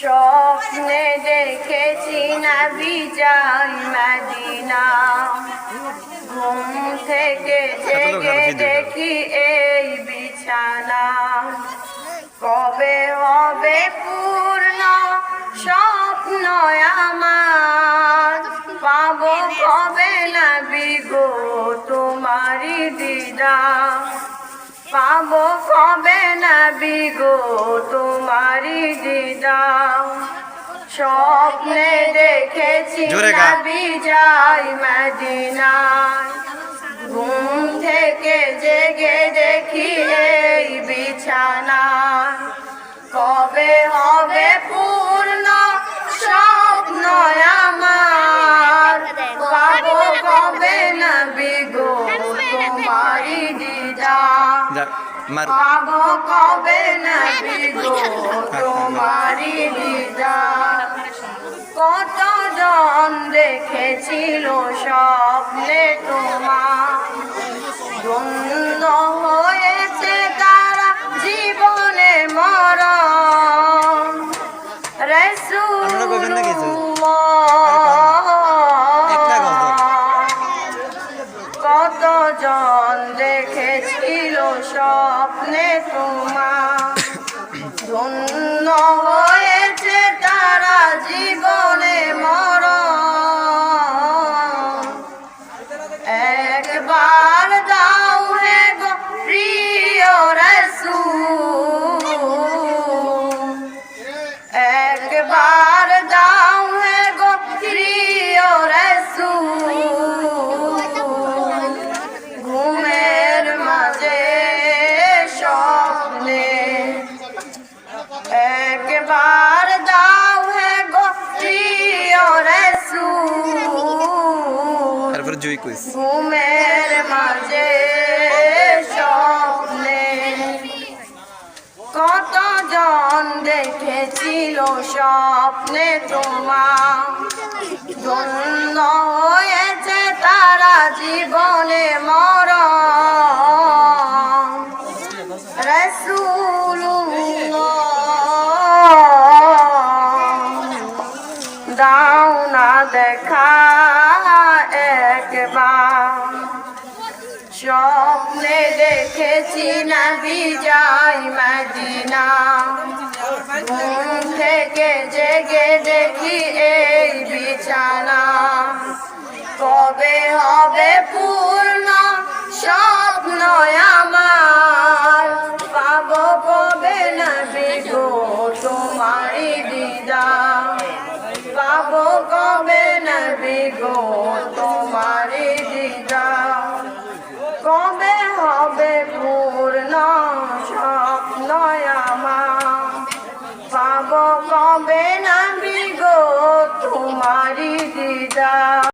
স্বপ্নে দেখেছি নবী যাই মদিনা, ঘুম থেকে জেগে দেখি এই বিছানা। কবে হবে পূর্ণ স্বপ্ন আমার, পাবো কবে নবী গো তোমারি দিদার, পাবো কবে নবী গো তোমারি দিদার। স্বপ্নে দেখেছি নবী যাই মদিনায়, ঘুম থেকে জেগে দেখি এই বিছানা। কবে হবে পূর্ণ স্বপ্ন আমার, পাবো কবে নবী গো তোমারি দিদার, পাবো কবে নবী গো তোমারি দিদার। কতজন দেখেছিল স্বপ্নে তোমার, ধন্য হয়েছে তারা জীবনে মরণ। কতজন দেখেছিল স্বপ্নে তোমার, ধন্য হয়েছে তারা জীবনে মরণ। একবার দাও হে গো প্রিয় রাসূল, একবার দাও হে গো প্রিয় রাসূল, ঘুমের মাঝে স্বপ্নে। একবার দাও হে গো প্রিয় রাসূল, ঘুমের মাঝে স্বপ্নে। কতজন দেখেছিল স্বপ্নে তোমার, ধন্য হয়েছে তারা জীবনে মরণ। রাসূলুল্লাহ দাও না দেখা একবার, স্বপ্নে দেখেছি নবী যাই মদিনা, ঘুম থেকে জেগে দেখি এই বিছানা। কবে হবে পূর্ণ স্বপ্ন আমার, পাবো কবে নবী গো তোমারি দিদার, পাবো কবে নবী গো তোমারি দিদার। কবে হবে পূর্ণ স্বপ্ন আমার, পাবো কবে নবী গো তোমারি দিদার।